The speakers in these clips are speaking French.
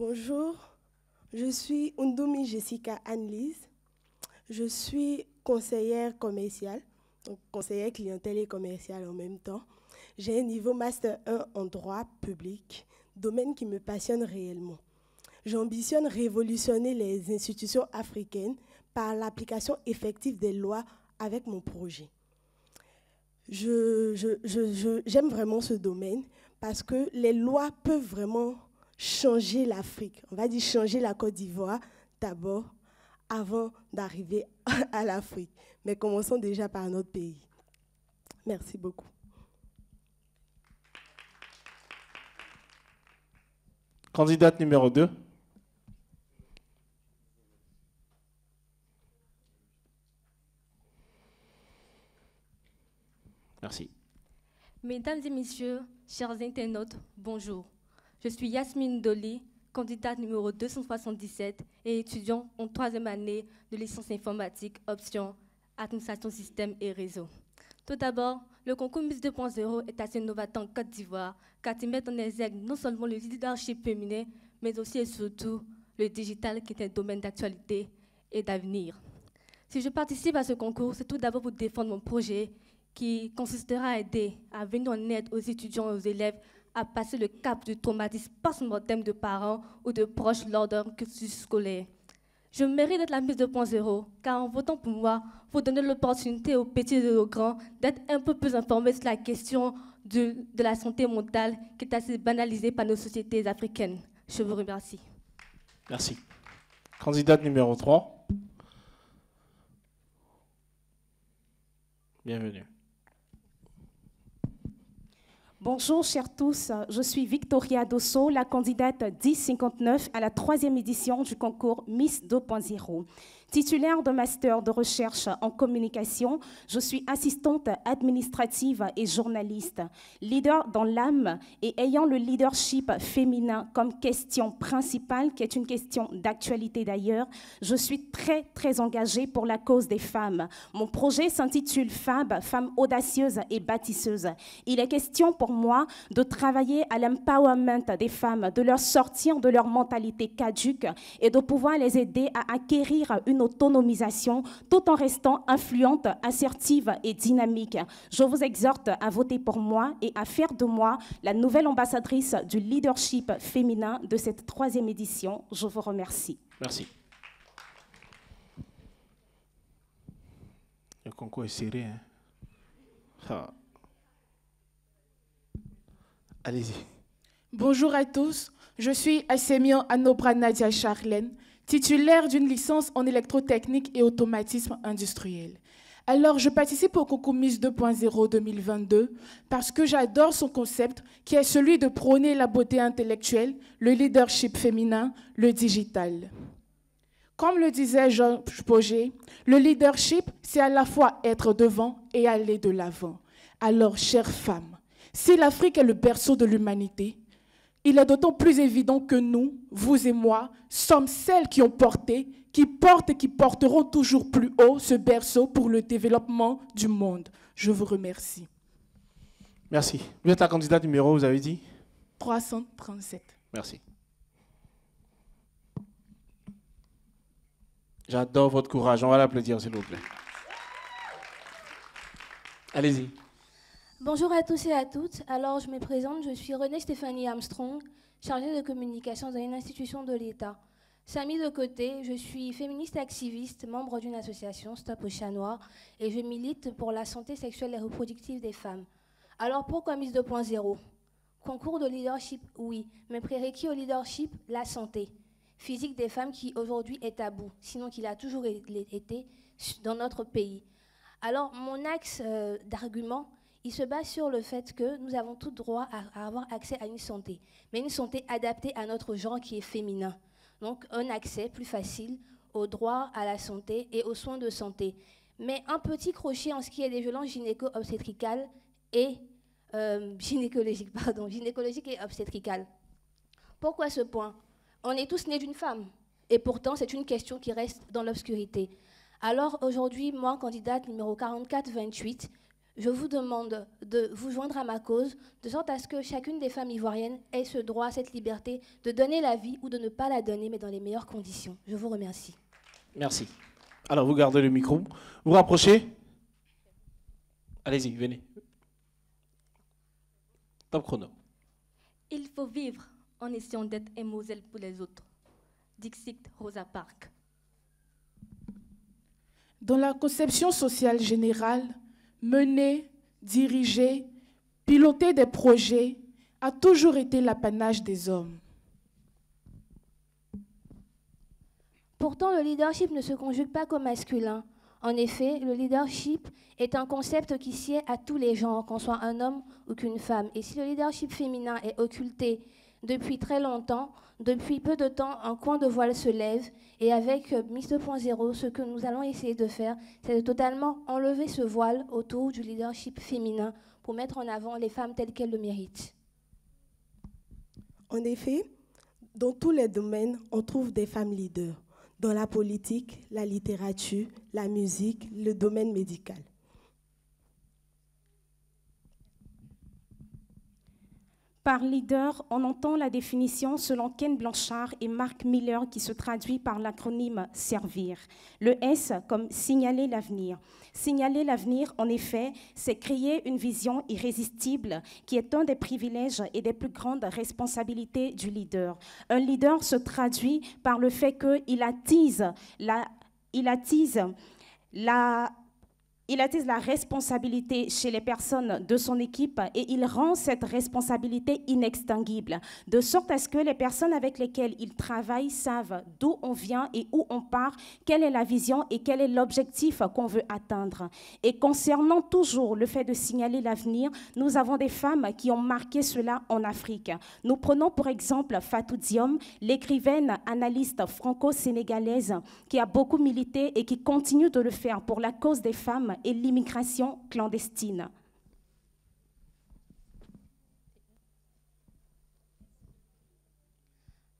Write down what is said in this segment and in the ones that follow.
Bonjour, je suis Undumi Jessica Annelise. Je suis conseillère commerciale, donc conseillère clientèle et commerciale en même temps. J'ai un niveau Master 1 en droit public, domaine qui me passionne réellement. J'ambitionne révolutionner les institutions africaines par l'application effective des lois avec mon projet. J'aime vraiment ce domaine parce que les lois peuvent vraiment changer l'Afrique. On va dire changer la Côte d'Ivoire d'abord avant d'arriver à l'Afrique. Mais commençons déjà par notre pays. Merci beaucoup. Candidate numéro 2. Merci. Mesdames et messieurs, chers internautes, bonjour. Je suis Yasmine Doli, candidate numéro 277 et étudiant en 3e année de licence informatique, option administration système et réseau. Tout d'abord, le concours Miss 2.0 est assez novateur en Côte d'Ivoire car il met en exergue non seulement le leadership féminin, mais aussi et surtout le digital qui est un domaine d'actualité et d'avenir. Si je participe à ce concours, c'est tout d'abord pour défendre mon projet qui consistera à aider à venir en aide aux étudiants et aux élèves à passer le cap du traumatisme post-mortem de parents ou de proches lors d'un cursus scolaire. Je mérite d'être la Miss 2.0, car en votant pour moi, vous donnez l'opportunité aux petits et aux grands d'être un peu plus informés sur la question de la santé mentale qui est assez banalisée par nos sociétés africaines. Je vous remercie. Merci. Candidate numéro 3. Bienvenue. Bonjour chers tous, je suis Victoria Dosso, la candidate 1059 à la 3e édition du concours Miss 2.0. Titulaire de master de recherche en communication, je suis assistante administrative et journaliste, leader dans l'âme et ayant le leadership féminin comme question principale, qui est une question d'actualité d'ailleurs. Je suis très engagée pour la cause des femmes. Mon projet s'intitule FAB, Femmes audacieuses et bâtisseuses. Il est question pour moi de travailler à l'empowerment des femmes, de leur sortir de leur mentalité caduque et de pouvoir les aider à acquérir une autonomisation tout en restant influente, assertive et dynamique. Je vous exhorte à voter pour moi et à faire de moi la nouvelle ambassadrice du leadership féminin de cette 3e édition. Je vous remercie. Merci. Le concours est serré, hein? Ah. Allez-y. Bonjour à tous, je suis Assemian Anobra Nadia Charlène, titulaire d'une licence en électrotechnique et automatisme industriel. Alors, je participe au concours Miss 2.0 2022 parce que j'adore son concept qui est celui de prôner la beauté intellectuelle, le leadership féminin, le digital. Comme le disait Georges Pauget, le leadership, c'est à la fois être devant et aller de l'avant. Alors, chères femmes, si l'Afrique est le berceau de l'humanité, il est d'autant plus évident que nous, vous et moi, sommes celles qui ont porté, qui portent et qui porteront toujours plus haut ce berceau pour le développement du monde. Je vous remercie. Merci. Vous êtes la candidate numéro, vous avez dit 337. Merci. J'adore votre courage. On va l'applaudir, s'il vous plaît. Allez-y. Bonjour à tous et à toutes. Alors, je me présente, je suis Renée Stéphanie Armstrong, chargée de communication dans une institution de l'État. Ça mis de côté, je suis féministe activiste, membre d'une association, Stop au chat noir, et je milite pour la santé sexuelle et reproductive des femmes. Alors, pourquoi Miss 2.0 ? Concours de leadership, oui, mais prérequis au leadership, la santé physique des femmes qui aujourd'hui est tabou, sinon qu'il a toujours été dans notre pays. Alors, mon axe d'argument, il se base sur le fait que nous avons tout droit à avoir accès à une santé, mais une santé adaptée à notre genre qui est féminin. Donc un accès plus facile au droit à la santé et aux soins de santé. Mais un petit crochet en ce qui est des violences gynéco-obstétricales et gynécologiques et obstétricales. Pourquoi ce point ? On est tous nés d'une femme, et pourtant c'est une question qui reste dans l'obscurité. Alors aujourd'hui, moi, candidate numéro 4428, Je vous demande de vous joindre à ma cause, de sorte à ce que chacune des femmes ivoiriennes ait ce droit, cette liberté de donner la vie ou de ne pas la donner, mais dans les meilleures conditions. Je vous remercie. Merci. Alors, vous gardez le micro. Vous rapprochez. Allez-y, venez. Top chrono. Il faut vivre en essayant d'être un modèle pour les autres. Dixit Rosa Parks. Dans la conception sociale générale, mener, diriger, piloter des projets a toujours été l'apanage des hommes. Pourtant, le leadership ne se conjugue pas qu'au masculin. En effet, le leadership est un concept qui sied à tous les genres, qu'on soit un homme ou qu'une femme. Et si le leadership féminin est occulté depuis très longtemps, depuis peu de temps, un coin de voile se lève. Et avec Miss 2.0, ce que nous allons essayer de faire, c'est de totalement enlever ce voile autour du leadership féminin pour mettre en avant les femmes telles qu'elles le méritent. En effet, dans tous les domaines, on trouve des femmes leaders. Dans la politique, la littérature, la musique, le domaine médical. Par leader, on entend la définition selon Ken Blanchard et Mark Miller qui se traduit par l'acronyme SERVIR. Le S comme signaler l'avenir. Signaler l'avenir, en effet, c'est créer une vision irrésistible qui est un des privilèges et des plus grandes responsabilités du leader. Un leader se traduit par le fait qu'il attise la responsabilité chez les personnes de son équipe et il rend cette responsabilité inextinguible, de sorte à ce que les personnes avec lesquelles il travaille savent d'où on vient et où on part, quelle est la vision et quel est l'objectif qu'on veut atteindre. Et concernant toujours le fait de signaler l'avenir, nous avons des femmes qui ont marqué cela en Afrique. Nous prenons pour exemple Fatou Diom, l'écrivaine analyste franco-sénégalaise qui a beaucoup milité et qui continue de le faire pour la cause des femmes et l'immigration clandestine.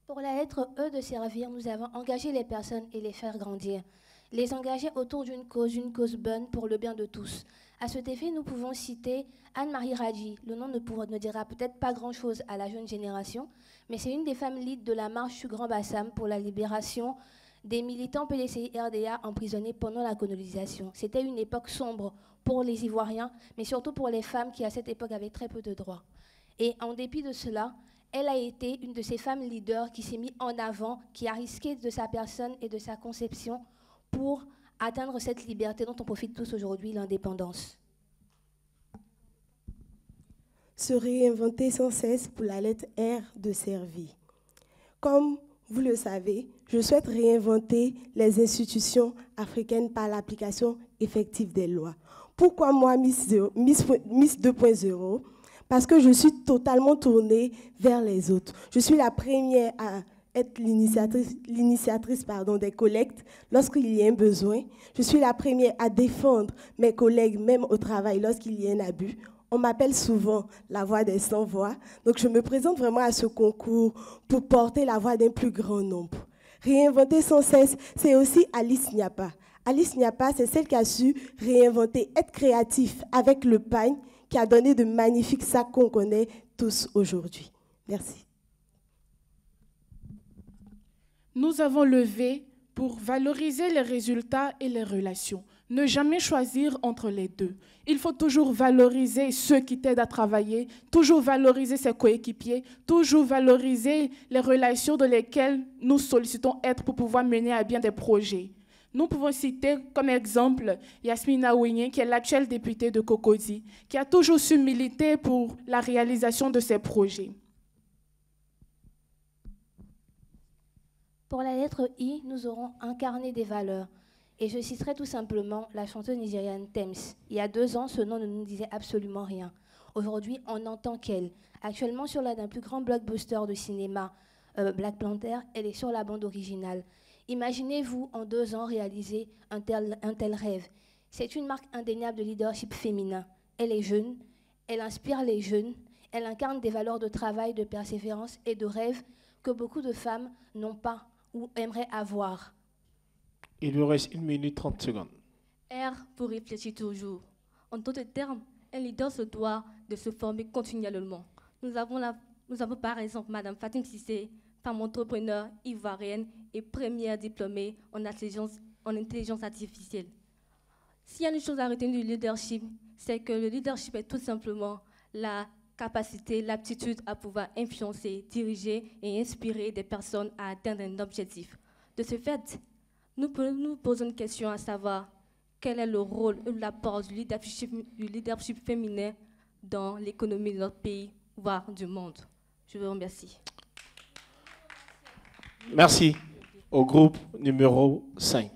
Pour la lettre E de servir, nous avons engagé les personnes et les faire grandir. Les engager autour d'une cause bonne pour le bien de tous. À cet effet, nous pouvons citer Anne-Marie Radji. Le nom ne dira peut-être pas grand-chose à la jeune génération, mais c'est une des femmes leads de la marche du Grand Bassam pour la libération des militants PDCI-RDA emprisonnés pendant la colonisation. C'était une époque sombre pour les Ivoiriens, mais surtout pour les femmes qui, à cette époque, avaient très peu de droits. Et en dépit de cela, elle a été une de ces femmes leaders qui s'est mise en avant, qui a risqué de sa personne et de sa conception pour atteindre cette liberté dont on profite tous aujourd'hui, l'indépendance. Se réinventer sans cesse pour la lettre R de servir. Comme vous le savez, je souhaite réinventer les institutions africaines par l'application effective des lois. Pourquoi moi, Miss 2.0 ? Parce que je suis totalement tournée vers les autres. Je suis la première à être l'initiatrice des collectes lorsqu'il y a un besoin. Je suis la première à défendre mes collègues, même au travail, lorsqu'il y a un abus. On m'appelle souvent la voix des sans-voix. Donc, je me présente vraiment à ce concours pour porter la voix d'un plus grand nombre. Réinventer sans cesse, c'est aussi Alice Niapa. Alice Niapa, c'est celle qui a su réinventer, être créatif avec le pagne, qui a donné de magnifiques sacs qu'on connaît tous aujourd'hui. Merci. Nous avons levé pour valoriser les résultats et les relations. Ne jamais choisir entre les deux. Il faut toujours valoriser ceux qui t'aident à travailler, toujours valoriser ses coéquipiers, toujours valoriser les relations dans lesquelles nous sollicitons être pour pouvoir mener à bien des projets. Nous pouvons citer comme exemple Yasmina Ouigné, qui est l'actuelle députée de Cocody, qui a toujours su militer pour la réalisation de ses projets. Pour la lettre I, nous aurons incarné des valeurs. Et je citerai tout simplement la chanteuse nigériane Tems. Il y a 2 ans, ce nom ne nous disait absolument rien. Aujourd'hui, on entend qu'elle. Actuellement, sur l'un des plus grands blockbusters de cinéma, Black Panther, elle est sur la bande originale. Imaginez-vous, en 2 ans, réaliser un tel rêve. C'est une marque indéniable de leadership féminin. Elle est jeune, elle inspire les jeunes, elle incarne des valeurs de travail, de persévérance et de rêve que beaucoup de femmes n'ont pas ou aimeraient avoir. Il vous reste 1 minute 30 secondes. R pour réfléchir toujours. En d'autres termes, un leader se doit de se former continuellement. Nous avons par exemple Madame Fatim Cissé, femme entrepreneur ivoirienne et première diplômée en intelligence artificielle. S'il y a une chose à retenir du leadership, c'est que le leadership est tout simplement la capacité, l'aptitude à pouvoir influencer, diriger et inspirer des personnes à atteindre un objectif. De ce fait, nous posons une question à savoir quel est le rôle ou l'apport du leadership féminin dans l'économie de notre pays, voire du monde. Je vous remercie. Merci au groupe numéro 5.